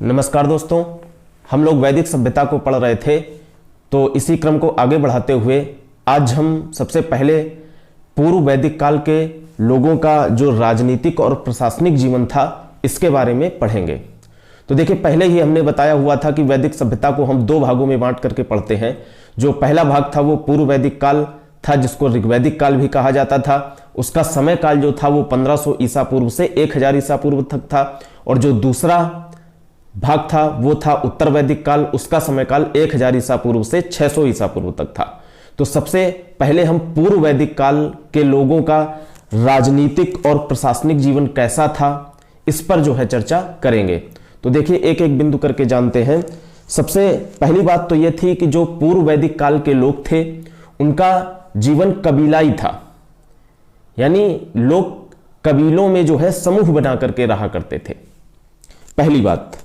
नमस्कार दोस्तों, हम लोग वैदिक सभ्यता को पढ़ रहे थे, तो इसी क्रम को आगे बढ़ाते हुए आज हम सबसे पहले पूर्व वैदिक काल के लोगों का जो राजनीतिक और प्रशासनिक जीवन था इसके बारे में पढ़ेंगे। तो देखिए, पहले ही हमने बताया हुआ था कि वैदिक सभ्यता को हम दो भागों में बांट करके पढ़ते हैं। जो पहला भाग था वो पूर्व वैदिक काल था, जिसको ऋग्वैदिक काल भी कहा जाता था। उसका समय काल जो था वो 1500 ईसा पूर्व से 1000 ईसा पूर्व तक था। और जो दूसरा भाग था वो था उत्तर वैदिक काल, उसका समय काल 1000 ईसा पूर्व से 600 ईसा पूर्व तक था। तो सबसे पहले हम पूर्व वैदिक काल के लोगों का राजनीतिक और प्रशासनिक जीवन कैसा था इस पर जो है चर्चा करेंगे। तो देखिए, एक एक बिंदु करके जानते हैं। सबसे पहली बात तो यह थी कि जो पूर्व वैदिक काल के लोग थे उनका जीवन कबीलाई था, यानी लोग कबीलों में जो है समूह बना करके रहा करते थे, पहली बात।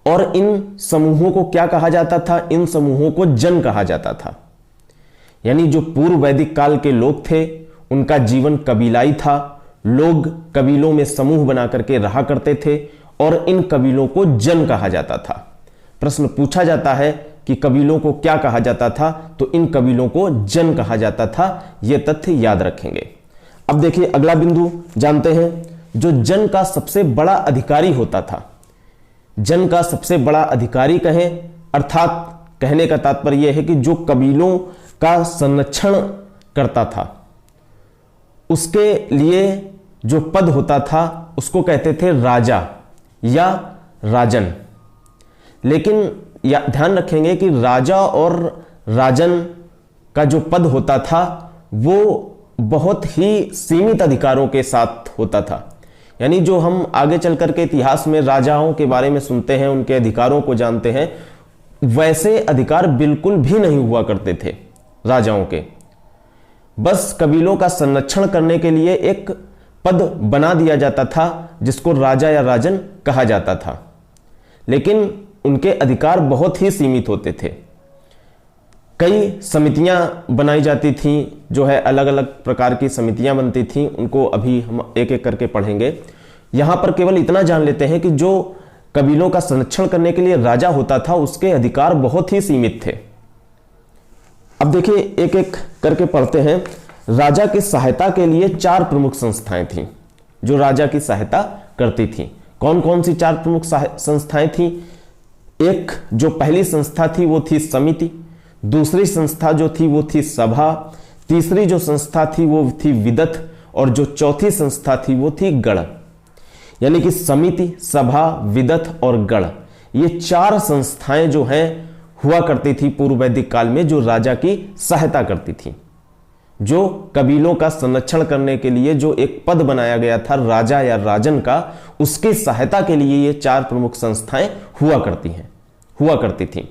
और इन समूहों को क्या कहा जाता था? इन समूहों को जन कहा जाता था। यानी जो पूर्व वैदिक काल के लोग थे उनका जीवन कबीलाई था। लोग कबीलों में समूह बना करके रहा करते थे और इन कबीलों को जन कहा जाता था। प्रश्न पूछा जाता है कि कबीलों को क्या कहा जाता था, तो इन कबीलों को जन कहा जाता था। यह तथ्य याद रखेंगे। अब देखिए, अगला बिंदु जानते हैं। जो जन का सबसे बड़ा अधिकारी होता था, जन का सबसे बड़ा अधिकारी कहें, अर्थात कहने का तात्पर्य यह है कि जो कबीलों का संरक्षण करता था, उसके लिए जो पद होता था उसको कहते थे राजा या राजन। लेकिन ध्यान रखेंगे कि राजा और राजन का जो पद होता था वो बहुत ही सीमित अधिकारों के साथ होता था। यानी जो हम आगे चलकर के इतिहास में राजाओं के बारे में सुनते हैं, उनके अधिकारों को जानते हैं, वैसे अधिकार बिल्कुल भी नहीं हुआ करते थे राजाओं के। बस कबीलों का संरक्षण करने के लिए एक पद बना दिया जाता था जिसको राजा या राजन कहा जाता था, लेकिन उनके अधिकार बहुत ही सीमित होते थे। कई समितियां बनाई जाती थीं, जो है अलग अलग प्रकार की समितियां बनती थीं, उनको अभी हम एक एक करके पढ़ेंगे। यहां पर केवल इतना जान लेते हैं कि जो कबीलों का संरक्षण करने के लिए राजा होता था उसके अधिकार बहुत ही सीमित थे। अब देखिए, एक एक करके पढ़ते हैं। राजा की सहायता के लिए 4 प्रमुख संस्थाएं थीं जो राजा की सहायता करती थीं। कौन कौन सी 4 प्रमुख संस्थाएं थीं? एक जो पहली संस्था थी वो थी समिति, दूसरी संस्था जो थी वो थी सभा, तीसरी जो संस्था थी वो थी विदथ, और जो चौथी संस्था थी वो थी गण। यानी कि समिति, सभा, विदथ और गण, ये 4 संस्थाएं जो हैं हुआ करती थी पूर्व वैदिक काल में, जो राजा की सहायता करती थी। जो कबीलों का संरक्षण करने के लिए जो एक पद बनाया गया था राजा या राजन का, उसकी सहायता के लिए ये 4 प्रमुख संस्थाएं हुआ करती थी।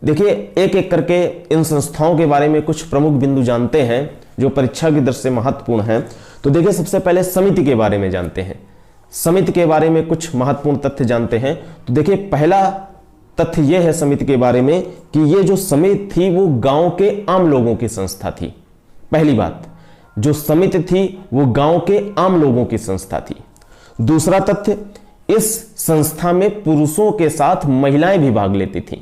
देखिए, एक एक करके इन संस्थाओं के बारे में कुछ प्रमुख बिंदु जानते हैं जो परीक्षा की दृष्टि से महत्वपूर्ण हैं। तो देखिए, सबसे पहले समिति के बारे में जानते हैं। समिति के बारे में कुछ महत्वपूर्ण तथ्य जानते हैं। तो देखिए, पहला तथ्य यह है समिति के बारे में कि ये जो समिति थी वो गांव के आम लोगों की संस्था थी। पहली बात, जो समिति थी वो गांव के आम लोगों की संस्था थी। दूसरा तथ्य, इस संस्था में पुरुषों के साथ महिलाएं भी भाग लेती थीं।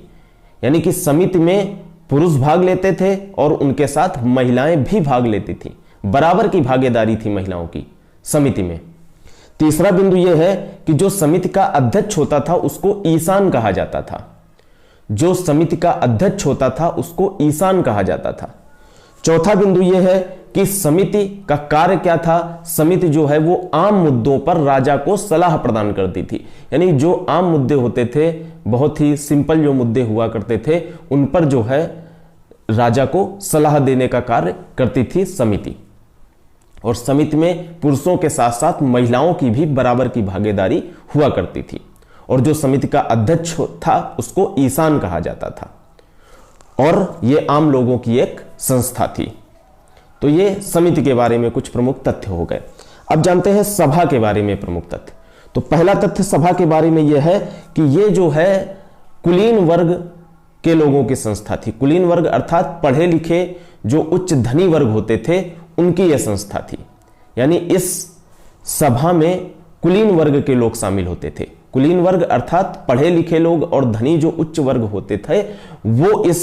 यानी कि समिति में पुरुष भाग लेते थे और उनके साथ महिलाएं भी भाग लेती थीं। बराबर की भागीदारी थी महिलाओं की समिति में। तीसरा बिंदु यह है कि जो समिति का अध्यक्ष होता था उसको ईशान कहा जाता था। जो समिति का अध्यक्ष होता था उसको ईशान कहा जाता था। चौथा बिंदु यह है कि समिति का कार्य क्या था? समिति जो है वो आम मुद्दों पर राजा को सलाह प्रदान करती थी। यानी जो आम मुद्दे होते थे, बहुत ही सिंपल जो मुद्दे हुआ करते थे, उन पर जो है राजा को सलाह देने का कार्य करती थी समिति। और समिति में पुरुषों के साथ साथ महिलाओं की भी बराबर की भागीदारी हुआ करती थी। और जो समिति का अध्यक्ष था उसको ईशान कहा जाता था, और ये आम लोगों की एक संस्था थी। तो ये समिति के बारे में कुछ प्रमुख तथ्य हो गए। अब जानते हैं सभा के बारे में प्रमुख तथ्य। तो पहला तथ्य सभा के बारे में यह है कि ये जो है कुलीन वर्ग के लोगों की संस्था थी। कुलीन वर्ग अर्थात पढ़े लिखे जो उच्च धनी वर्ग होते थे उनकी यह संस्था थी। यानी इस सभा में कुलीन वर्ग के लोग शामिल होते थे। कुलीन वर्ग अर्थात पढ़े लिखे लोग और धनी जो उच्च वर्ग होते थे वो इस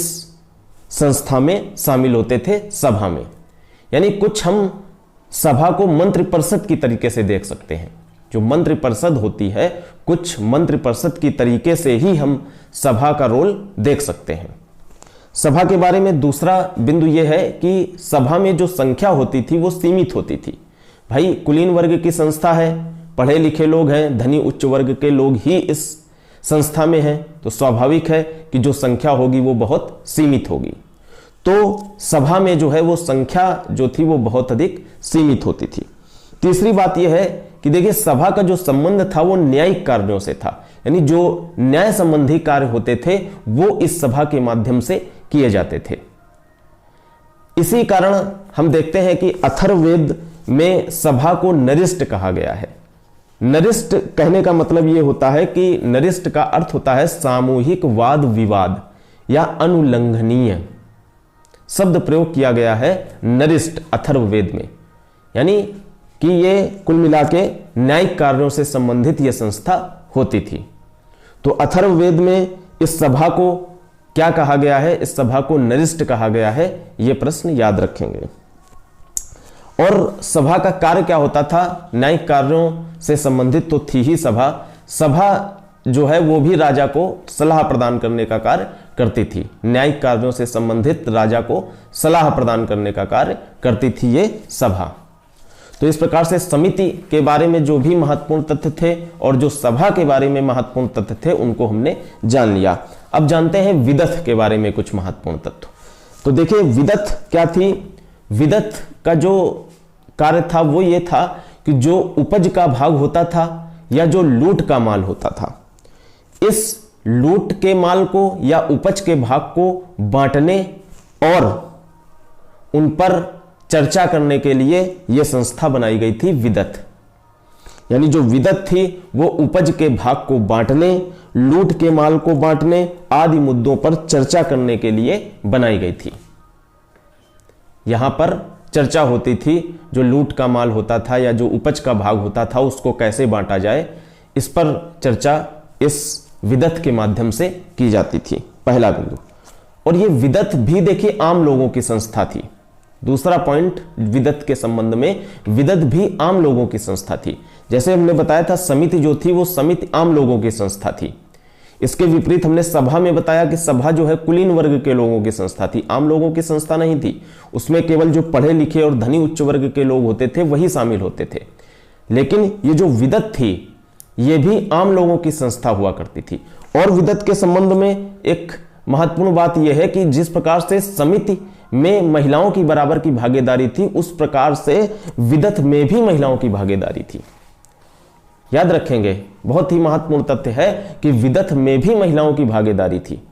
संस्था में शामिल होते थे, सभा में। यानी कुछ हम सभा को मंत्रिपरिषद की तरीके से देख सकते हैं। जो मंत्रिपरिषद होती है, कुछ मंत्रिपरिषद की तरीके से ही हम सभा का रोल देख सकते हैं। सभा के बारे में दूसरा बिंदु यह है कि सभा में जो संख्या होती थी वो सीमित होती थी। भाई कुलीन वर्ग की संस्था है, पढ़े लिखे लोग हैं, धनी उच्च वर्ग के लोग ही इस संस्था में हैं, तो स्वाभाविक है कि जो संख्या होगी वो बहुत सीमित होगी। तो सभा में जो है वो संख्या जो थी वो बहुत अधिक सीमित होती थी। तीसरी बात यह है कि देखिए सभा का जो संबंध था वो न्यायिक कार्यों से था, यानी जो न्याय संबंधी कार्य होते थे वो इस सभा के माध्यम से किए जाते थे। इसी कारण हम देखते हैं कि अथर्ववेद में सभा को नरिष्ठ कहा गया है। नरिष्ठ कहने का मतलब यह होता है कि नरिष्ठ का अर्थ होता है सामूहिक वाद विवाद या अनुल्लंघनीय। शब्द प्रयोग किया गया है नरिष्ठ अथर्ववेद में, यानी कि ये कुल मिला के न्यायिक कार्यों से संबंधित यह संस्था होती थी। तो अथर्ववेद में इस सभा को क्या कहा गया है? इस सभा को नरिष्ठ कहा गया है। यह प्रश्न याद रखेंगे। और सभा का कार्य क्या होता था? न्यायिक कार्यों से संबंधित तो थी ही सभा। सभा जो है वो भी राजा को सलाह प्रदान करने का कार्य करती थी। न्यायिक कार्यों से संबंधित राजा को सलाह प्रदान करने का कार्य करती थी ये सभा। तो इस प्रकार से समिति के बारे में जो भी महत्वपूर्ण तथ्य थे और जो सभा के बारे में महत्वपूर्ण तथ्य थे उनको हमने जान लिया। अब जानते हैं विदथ के बारे में कुछ महत्वपूर्ण तथ्य। तो देखिए विदथ क्या थी? विदथ का जो कार्य था वो ये था कि जो उपज का भाग होता था या जो लूट का माल होता था, इस लूट के माल को या उपज के भाग को बांटने और उन पर चर्चा करने के लिए यह संस्था बनाई गई थी विदथ। यानी जो विदथ थी वो उपज के भाग को बांटने, लूट के माल को बांटने आदि मुद्दों पर चर्चा करने के लिए बनाई गई थी। यहां पर चर्चा होती थी जो लूट का माल होता था या जो उपज का भाग होता था उसको कैसे बांटा जाए, इस पर चर्चा इस विदथ के माध्यम से की जाती थी। पहला बिंदु। और ये विदथ भी देखिए आम लोगों की संस्था थी। दूसरा पॉइंट विदथ के संबंध में, विदथ भी आम लोगों की संस्था थी। जैसे हमने बताया था समिति जो थी वो समिति आम लोगों की संस्था थी। इसके विपरीत हमने सभा में बताया कि सभा जो है कुलीन वर्ग के लोगों की संस्था थी, आम लोगों की संस्था नहीं थी। उसमें केवल जो पढ़े लिखे और धनी उच्च वर्ग के लोग होते थे वही शामिल होते थे। लेकिन ये जो विदथ थी ये भी आम लोगों की संस्था हुआ करती थी। और विदथ के संबंध में एक महत्वपूर्ण बात यह है कि जिस प्रकार से समिति में महिलाओं की बराबर की भागीदारी थी उस प्रकार से विदथ में भी महिलाओं की भागीदारी थी। याद रखेंगे, बहुत ही महत्वपूर्ण तथ्य है कि विदथ में भी महिलाओं की भागीदारी थी।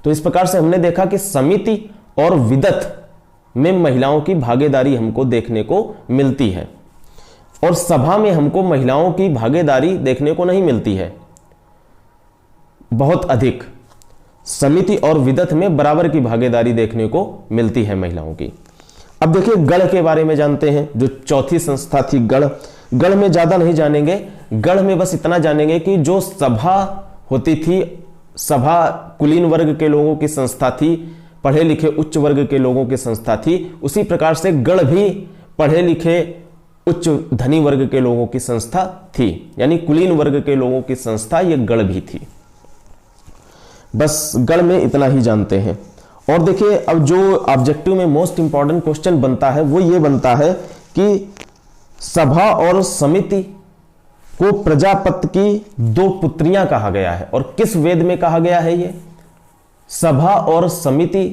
तो इस प्रकार से हमने देखा कि समिति और विदथ में महिलाओं की भागीदारी हमको देखने को मिलती है और सभा में हमको महिलाओं की भागीदारी देखने को नहीं मिलती है बहुत अधिक। समिति और विदथ में बराबर की भागीदारी देखने को मिलती है महिलाओं की। अब देखिए गढ़ के बारे में जानते हैं, जो चौथी संस्था थी गढ़। गढ़ में ज्यादा नहीं जानेंगे, गढ़ में बस इतना जानेंगे कि जो सभा होती थी, सभा कुलीन वर्ग के लोगों की संस्था थी, पढ़े लिखे उच्च वर्ग के लोगों की संस्था थी। उसी प्रकार से गढ़ भी पढ़े लिखे उच्च धनी वर्ग के लोगों की संस्था थी, यानी कुलीन वर्ग के लोगों की संस्था ये गढ़ भी थी। बस गढ़ में इतना ही जानते हैं। और देखिए अब जो ऑब्जेक्टिव में मोस्ट इंपॉर्टेंट क्वेश्चन बनता है वो ये बनता है कि सभा और समिति को प्रजापति की दो पुत्रियां कहा गया है। और किस वेद में कहा गया है? ये सभा और समिति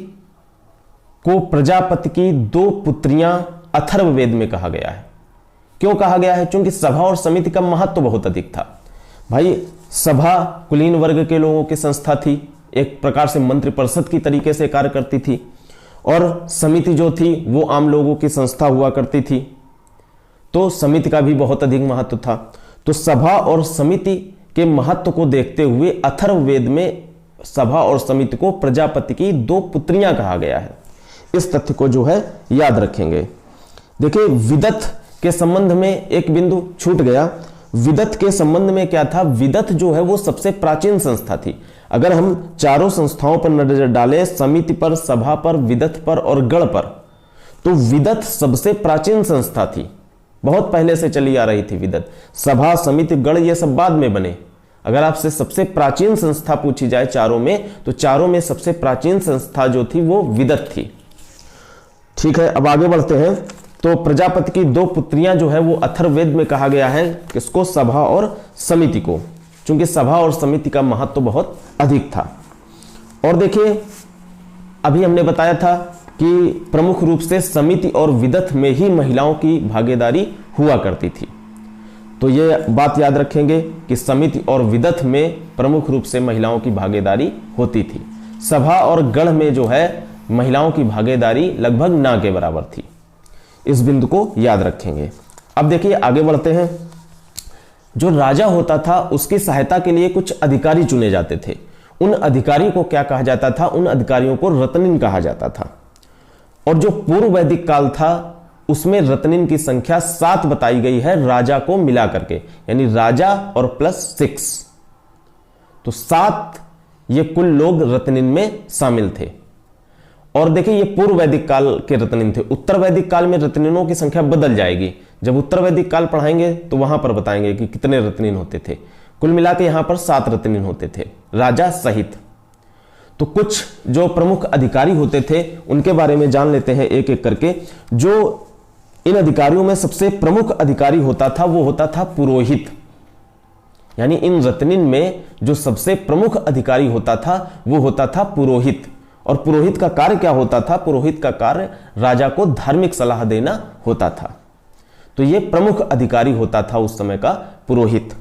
को प्रजापति की दो पुत्रियां अथर्ववेद में कहा गया है। क्यों कहा गया है? क्योंकि सभा और समिति का महत्व बहुत अधिक था। भाई सभा कुलीन वर्ग के लोगों की संस्था थी, एक प्रकार से मंत्रिपरिषद की तरीके से कार्य करती थी, और समिति जो थी वो आम लोगों की संस्था हुआ करती थी। तो समिति का भी बहुत अधिक महत्व था। तो सभा और समिति के महत्व को देखते हुए अथर्ववेद में सभा और समिति को प्रजापति की दो पुत्रियां कहा गया है। इस तथ्य को जो है याद रखेंगे। देखिए विदथ के संबंध में एक बिंदु छूट गया। विदत के संबंध में क्या था, विदत जो है वो सबसे प्राचीन संस्था थी। अगर हम चारों संस्थाओं पर नजर डालें, समिति पर, सभा पर, विदत पर और गण पर, तो विदत सबसे प्राचीन संस्था थी, बहुत पहले से चली आ रही थी विदत। सभा, समिति, गण ये सब बाद में बने। अगर आपसे सबसे प्राचीन संस्था पूछी जाए चारों में, तो चारों में सबसे प्राचीन संस्था जो थी वो विदत थी। ठीक है, अब आगे बढ़ते हैं। तो प्रजापति की 2 पुत्रियां जो है वो अथर्ववेद में कहा गया है किसको, सभा और समिति को, क्योंकि सभा और समिति का महत्व तो बहुत अधिक था। और देखिए, अभी हमने बताया था कि प्रमुख रूप से समिति और विदत में ही महिलाओं की भागीदारी हुआ करती थी। तो ये बात याद रखेंगे कि समिति और विदत में प्रमुख रूप से महिलाओं की भागीदारी होती थी। सभा और गण में जो है महिलाओं की भागीदारी लगभग ना के बराबर थी। इस बिंदु को याद रखेंगे। अब देखिए आगे बढ़ते हैं। जो राजा होता था उसकी सहायता के लिए कुछ अधिकारी चुने जाते थे। उन अधिकारी को क्या कहा जाता था, उन अधिकारियों को रत्निन कहा जाता था। और जो पूर्व वैदिक काल था उसमें रत्निन की संख्या 7 बताई गई है राजा को मिला करके, यानी राजा और +6, तो 7 ये कुल लोग रत्निन में शामिल थे। और देखिए ये पूर्व वैदिक काल के रत्निन थे। उत्तर वैदिक काल में रत्निनों की संख्या बदल जाएगी। जब उत्तर वैदिक काल पढ़ाएंगे तो वहां पर बताएंगे कि कितने रत्निन होते थे। कुल मिला के यहां पर 7 रत्निन होते थे राजा सहित। तो कुछ जो प्रमुख अधिकारी होते थे उनके बारे में जान लेते हैं एक एक करके। जो इन अधिकारियों में सबसे प्रमुख अधिकारी होता था वो होता था पुरोहित, यानी इन रत्निन में जो सबसे प्रमुख अधिकारी होता था वो होता था पुरोहित। और पुरोहित का कार्य क्या होता था, पुरोहित का कार्य राजा को धार्मिक सलाह देना होता था। तो ये प्रमुख अधिकारी होता था उस समय का पुरोहित।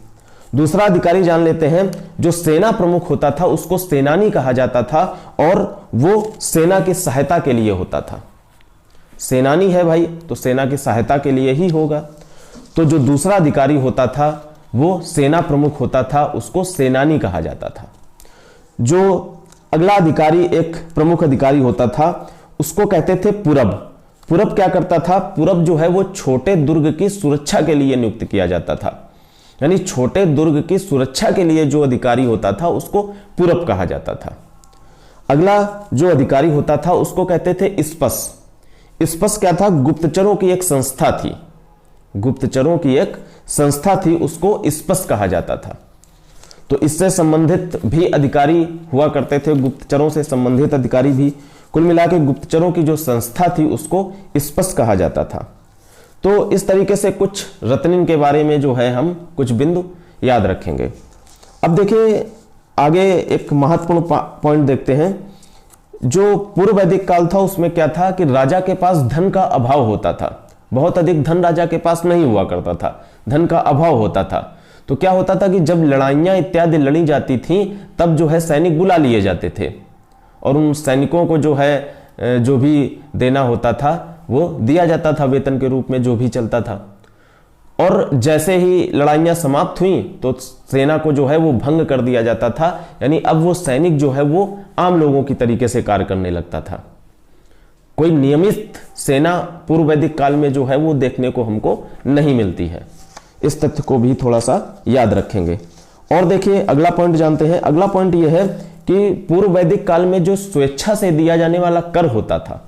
दूसरा अधिकारी जान लेते हैं। जो सेना प्रमुख होता था उसको सेनानी कहा जाता था और वो सेना की सहायता के लिए होता था। सेनानी है भाई तो सेना की सहायता के लिए ही होगा। तो जो दूसरा अधिकारी होता था वो सेना प्रमुख होता था, उसको सेनानी कहा जाता था। जो अगला अधिकारी एक प्रमुख अधिकारी होता था उसको कहते थे पुरब। पुरब क्या करता था, पुरब जो है वो छोटे दुर्ग की सुरक्षा के लिए नियुक्त किया जाता था। यानी छोटे दुर्ग की सुरक्षा के लिए जो अधिकारी होता था उसको पुरब कहा जाता था। अगला जो अधिकारी होता था उसको कहते थे इस्पस। इस्पस क्या था, गुप्तचरों की एक संस्था थी। गुप्तचरों की एक संस्था थी, उसको इस्पस कहा जाता था। तो इससे संबंधित भी अधिकारी हुआ करते थे, गुप्तचरों से संबंधित अधिकारी भी। कुल मिलाकर गुप्तचरों की जो संस्था थी उसको इस्पस कहा जाता था। तो इस तरीके से कुछ रत्निन के बारे में जो है हम कुछ बिंदु याद रखेंगे। अब देखिए आगे एक महत्वपूर्ण पॉइंट देखते हैं। जो पूर्व वैदिक काल था उसमें क्या था कि राजा के पास धन का अभाव होता था। बहुत अधिक धन राजा के पास नहीं हुआ करता था, धन का अभाव होता था। तो क्या होता था कि जब लड़ाइयां इत्यादि लड़ी जाती थी तब जो है सैनिक बुला लिए जाते थे और उन सैनिकों को जो है जो भी देना होता था वो दिया जाता था वेतन के रूप में, जो भी चलता था। और जैसे ही लड़ाइयां समाप्त हुई तो सेना को जो है वो भंग कर दिया जाता था। यानी अब वो सैनिक जो है वो आम लोगों की तरीके से कार्य करने लगता था। कोई नियमित सेना पूर्व वैदिक काल में जो है वो देखने को हमको नहीं मिलती है। इस तथ्य को भी थोड़ा सा याद रखेंगे। और देखिए अगला पॉइंट जानते हैं। अगला पॉइंट यह है कि पूर्व वैदिक काल में जो स्वेच्छा से दिया जाने वाला कर होता था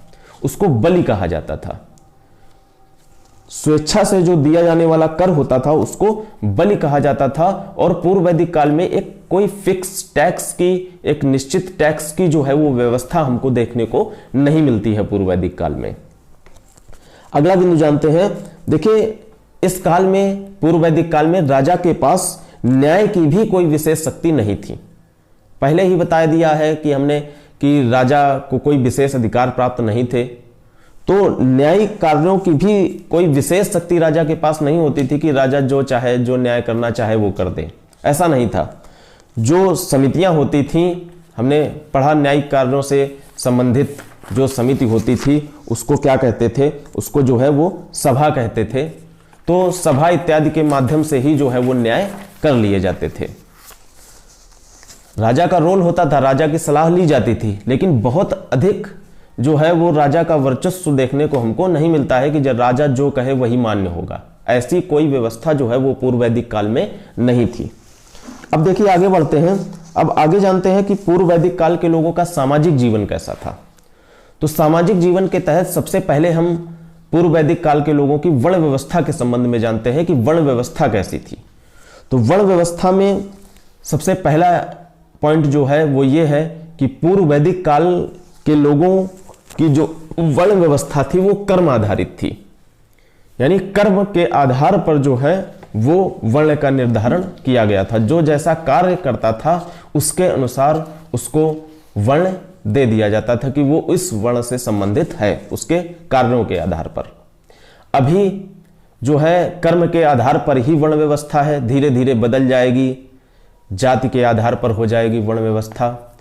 उसको बलि कहा जाता था। स्वेच्छा से जो दिया जाने वाला कर होता था उसको बलि कहा जाता था। और पूर्व वैदिक काल में एक कोई फिक्स टैक्स की, एक निश्चित टैक्स की जो है वो व्यवस्था हमको देखने को नहीं मिलती है पूर्व वैदिक काल में। अगला बिंदु जानते हैं। देखिए इस काल में, पूर्व वैदिक काल में राजा के पास न्याय की भी कोई विशेष शक्ति नहीं थी। पहले ही बता दिया है कि हमने कि राजा को कोई विशेष अधिकार प्राप्त नहीं थे। तो न्यायिक कार्यों की भी कोई विशेष शक्ति राजा के पास नहीं होती थी कि राजा जो चाहे, जो न्याय करना चाहे वो कर दे, ऐसा नहीं था। जो समितियां होती थीं, हमने पढ़ा न्यायिक कार्यों से संबंधित जो समिति होती थी उसको क्या कहते थे, उसको जो है वो सभा कहते थे। तो सभा इत्यादि के माध्यम से ही जो है वो न्याय कर लिए जाते थे। राजा का रोल होता था, राजा की सलाह ली जाती थी, लेकिन बहुत अधिक जो है वो राजा का वर्चस्व देखने को हमको नहीं मिलता है कि जब राजा जो कहे वही मान्य होगा, ऐसी कोई व्यवस्था जो है वो पूर्व वैदिक काल में नहीं थी। अब देखिए आगे बढ़ते हैं। अब आगे जानते हैं कि पूर्व वैदिक काल के लोगों का सामाजिक जीवन कैसा था। तो सामाजिक जीवन के तहत सबसे पहले हम पूर्व वैदिक काल के लोगों की वर्ण व्यवस्था के संबंध में जानते हैं कि वर्ण व्यवस्था कैसी थी। तो वर्ण व्यवस्था में सबसे पहला पॉइंट जो है वो ये है कि पूर्व वैदिक काल के लोगों की जो वर्ण व्यवस्था थी वो कर्म आधारित थी, यानी कर्म के आधार पर जो है वो वर्ण का निर्धारण किया गया था। जो जैसा कार्य करता था उसके अनुसार उसको वर्ण दे दिया जाता था कि वो इस वर्ण से संबंधित है, उसके कार्यों के आधार पर। अभी जो है कर्म के आधार पर ही वर्ण व्यवस्था है, धीरे धीरे बदल जाएगी, जाति के आधार पर हो जाएगी वर्ण व्यवस्था,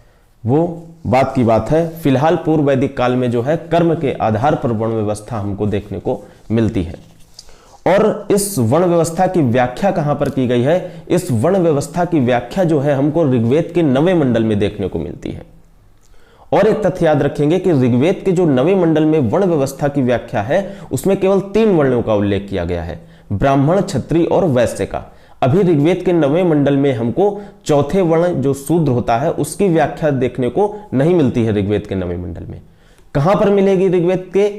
वो बात की बात है। फिलहाल पूर्व वैदिक काल में जो है कर्म के आधार पर वर्ण व्यवस्था हमको देखने को मिलती है। और इस वर्ण व्यवस्था की व्याख्या कहां पर की गई है? इस वर्ण व्यवस्था की व्याख्या जो है हमको ऋग्वेद के 9वें मंडल में देखने को मिलती है। और एक तथ्य याद रखेंगे कि ऋग्वेद के जो 9वें मंडल में वर्ण व्यवस्था की व्याख्या है उसमें केवल 3 वर्णों का उल्लेख किया गया है, ब्राह्मण, क्षत्रिय और वैश्य का। अभी ऋग्वेद के 9वें मंडल में हमको चौथे वर्ण जो शूद्र होता है उसकी व्याख्या देखने को नहीं मिलती है ऋग्वेद के 9वें मंडल में। कहां पर मिलेगी? ऋग्वेद के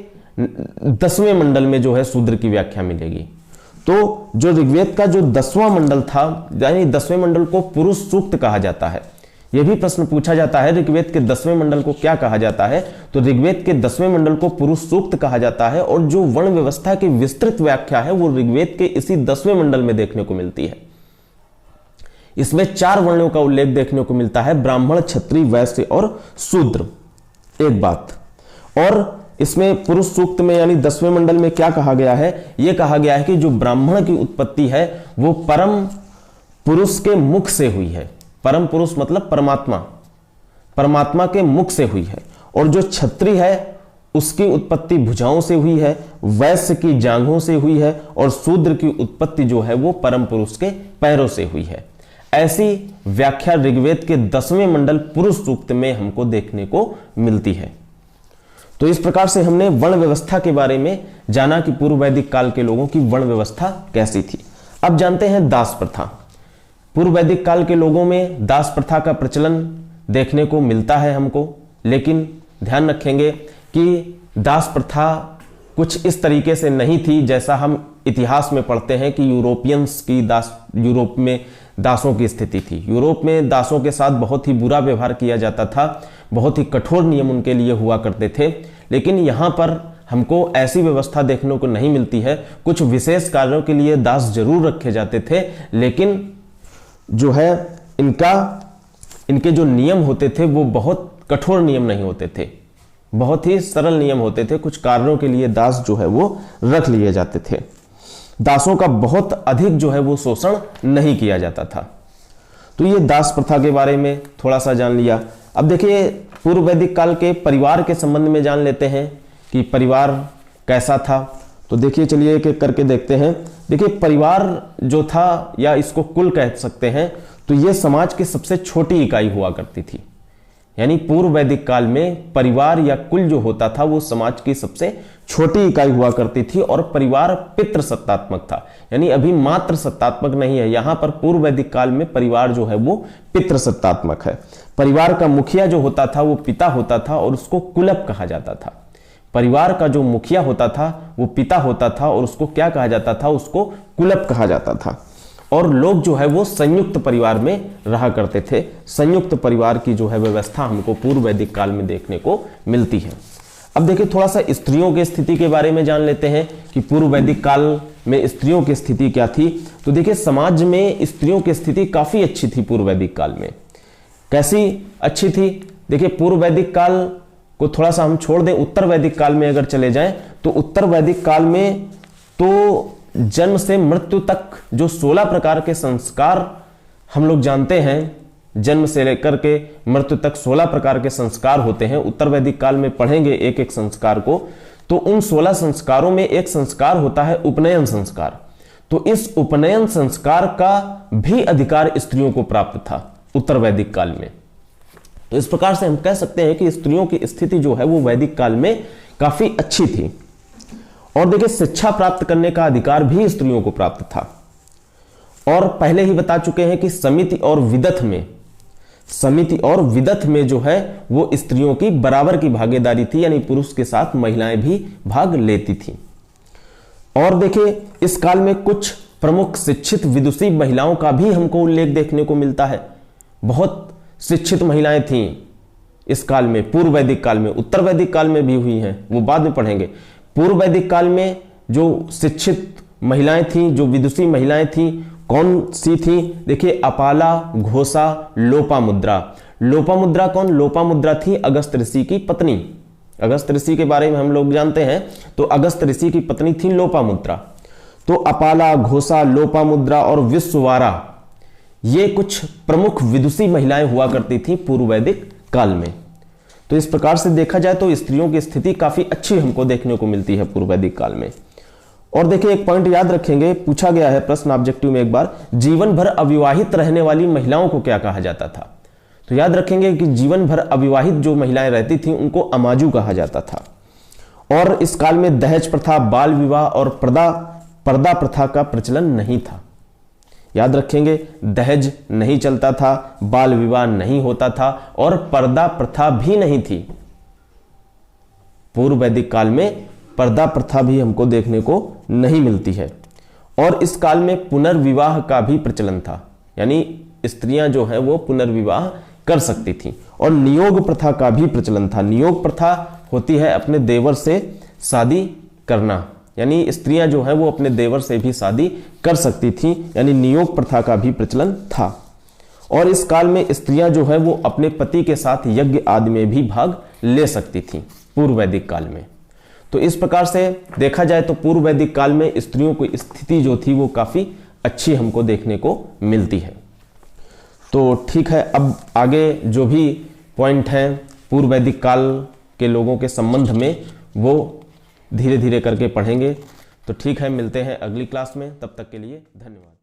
10वें मंडल में जो है शूद्र की व्याख्या मिलेगी। तो जो ऋग्वेद का जो 10वां मंडल था, यानी 10वें मंडल को पुरुष सूक्त कहा जाता है। यह भी प्रश्न पूछा जाता है ऋग्वेद के 10वें मंडल को क्या कहा जाता है? तो ऋग्वेद के 10वें मंडल को पुरुष सूक्त कहा जाता है। और जो वर्ण व्यवस्था की विस्तृत व्याख्या है वो ऋग्वेद के इसी 10वें मंडल में देखने को मिलती है। इसमें 4 वर्णों का उल्लेख देखने को मिलता है, ब्राह्मण, क्षत्रिय, वैश्य और शूद्र। एक बात और इसमें पुरुष सूक्त में यानी 10वें मंडल में क्या कहा गया है? यह कहा गया है कि जो ब्राह्मण की उत्पत्ति है वो परम पुरुष के मुख से हुई है। परम पुरुष मतलब परमात्मा, परमात्मा के मुख से हुई है। और जो क्षत्रिय है उसकी उत्पत्ति भुजाओं से हुई है, वैश्य की जांघों से हुई है और शूद्र की उत्पत्ति जो है वो परम पुरुष के पैरों से हुई है। ऐसी व्याख्या ऋग्वेद के 10वें मंडल पुरुष सूक्त में हमको देखने को मिलती है। तो इस प्रकार से हमने वर्ण व्यवस्था के बारे में जाना कि पूर्व वैदिक काल के लोगों की वर्ण व्यवस्था कैसी थी। अब जानते हैं दास प्रथा। पूर्व वैदिक काल के लोगों में दास प्रथा का प्रचलन देखने को मिलता है हमको, लेकिन ध्यान रखेंगे कि दास प्रथा कुछ इस तरीके से नहीं थी जैसा हम इतिहास में पढ़ते हैं कि यूरोपियंस की यूरोप में दासों की स्थिति थी। यूरोप में दासों के साथ बहुत ही बुरा व्यवहार किया जाता था, बहुत ही कठोर नियम उनके लिए हुआ करते थे। लेकिन यहाँ पर हमको ऐसी व्यवस्था देखने को नहीं मिलती है। कुछ विशेष कार्यों के लिए दास जरूर रखे जाते थे, लेकिन जो है इनके जो नियम होते थे वो बहुत कठोर नियम नहीं होते थे, बहुत ही सरल नियम होते थे। कुछ कार्यों के लिए दास जो है वो रख लिए जाते थे। दासों का बहुत अधिक जो है वो शोषण नहीं किया जाता था। तो ये दास प्रथा के बारे में थोड़ा सा जान लिया। अब देखिए पूर्व वैदिक काल के परिवार के संबंध में जान लेते हैं कि परिवार कैसा था। तो देखिए चलिए एक एक करके देखते हैं। देखिए परिवार जो था, या इसको कुल कह सकते हैं, तो ये समाज की सबसे छोटी इकाई हुआ करती थी। यानी पूर्व वैदिक काल में परिवार या कुल जो होता था वो समाज की सबसे छोटी इकाई हुआ करती थी। और परिवार पितृ सत्तात्मक था, यानी अभी मात्र सत्तात्मक नहीं है। यहां पर पूर्व वैदिक काल में परिवार जो है वो पितृ सत्तात्मक है। परिवार का मुखिया जो होता था वो पिता होता था और उसको कुलप कहा जाता था। परिवार का जो मुखिया होता था वो पिता होता था और उसको क्या कहा जाता था? उसको कुलप कहा जाता था। और लोग जो है वो संयुक्त परिवार में रहा करते थे। संयुक्त परिवार की जो है व्यवस्था हमको पूर्व वैदिक काल में देखने को मिलती है। अब देखिए थोड़ा सा स्त्रियों की स्थिति के बारे में जान लेते हैं कि पूर्व वैदिक काल में स्त्रियों की स्थिति क्या थी। तो देखिए समाज में स्त्रियों की स्थिति काफी अच्छी थी पूर्व वैदिक काल में। कैसी अच्छी थी? देखिए पूर्व वैदिक काल को थोड़ा सा हम छोड़ दें, उत्तर वैदिक काल में अगर चले जाएं तो उत्तर वैदिक काल में तो जन्म से मृत्यु तक जो 16 प्रकार के संस्कार हम लोग जानते हैं, जन्म से लेकर के मृत्यु तक 16 प्रकार के संस्कार होते हैं। उत्तर वैदिक काल में पढ़ेंगे एक एक संस्कार को, तो उन 16 संस्कारों में एक संस्कार होता है उपनयन संस्कार। तो इस उपनयन संस्कार का भी अधिकार स्त्रियों को प्राप्त था उत्तर वैदिक काल में। तो इस प्रकार से हम कह सकते हैं कि स्त्रियों की स्थिति जो है वो वैदिक काल में काफी अच्छी थी। और देखिए शिक्षा प्राप्त करने का अधिकार भी स्त्रियों को प्राप्त था। और पहले ही बता चुके हैं कि समिति और विदथ में जो है वो स्त्रियों की बराबर की भागीदारी थी, यानी पुरुष के साथ महिलाएं भी भाग लेती थीं। और देखिए इस काल में कुछ प्रमुख शिक्षित विदुषी महिलाओं का भी हमको उल्लेख देखने को मिलता है। बहुत शिक्षित महिलाएं थीं इस काल में, पूर्व वैदिक काल में। उत्तर वैदिक काल में भी हुई हैं, वो बाद में पढ़ेंगे। पूर्व वैदिक काल में जो शिक्षित महिलाएं थीं, जो विदुषी महिलाएं थीं, कौन सी थी? देखिए अपाला, घोषा, लोपामुद्रा। लोपामुद्रा कौन? लोपामुद्रा थी अगस्त ऋषि की पत्नी। अगस्त ऋषि के बारे में हम लोग जानते हैं, तो अगस्त ऋषि की पत्नी थी लोपामुद्रा। तो अपाला, घोषा, लोपामुद्रा और विश्ववारा, ये कुछ प्रमुख विदुषी महिलाएं हुआ करती थी पूर्व वैदिक काल में। तो इस प्रकार से देखा जाए तो स्त्रियों की स्थिति काफी अच्छी हमको देखने को मिलती है पूर्व वैदिक काल में। और देखिए एक पॉइंट याद रखेंगे, पूछा गया है प्रश्न ऑब्जेक्टिव में एक बार, जीवन भर अविवाहित रहने वाली महिलाओं को क्या कहा जाता था? तो याद रखेंगे कि जीवन भर अविवाहित जो महिलाएं रहती थीं उनको अमाजू कहा जाता था। और इस काल में दहेज प्रथा, बाल विवाह और पर्दा प्रथा का प्रचलन नहीं था। याद रखेंगे दहेज नहीं चलता था, बाल विवाह नहीं होता था और पर्दा प्रथा भी नहीं थी। पूर्व वैदिक काल में पर्दा प्रथा भी हमको देखने को नहीं मिलती है। और इस काल में पुनर्विवाह का भी प्रचलन था, यानी स्त्रियां जो है वो पुनर्विवाह कर सकती थी। और नियोग प्रथा का भी प्रचलन था। नियोग प्रथा होती है अपने देवर से शादी करना, यानी स्त्रियां जो है वो अपने देवर से भी शादी कर सकती थी, यानी नियोग प्रथा का भी प्रचलन था। और इस काल में स्त्रियां जो है वो अपने पति के साथ यज्ञ आदि में भी भाग ले सकती थी पूर्व वैदिक काल में। तो इस प्रकार से देखा जाए तो पूर्व वैदिक काल में स्त्रियों की स्थिति जो थी वो काफी अच्छी हमको देखने को मिलती है। तो ठीक है, अब आगे जो भी पॉइंट हैं पूर्व वैदिक काल के लोगों के संबंध में वो धीरे धीरे करके पढ़ेंगे। तो ठीक है, मिलते हैं अगली क्लास में, तब तक के लिए धन्यवाद।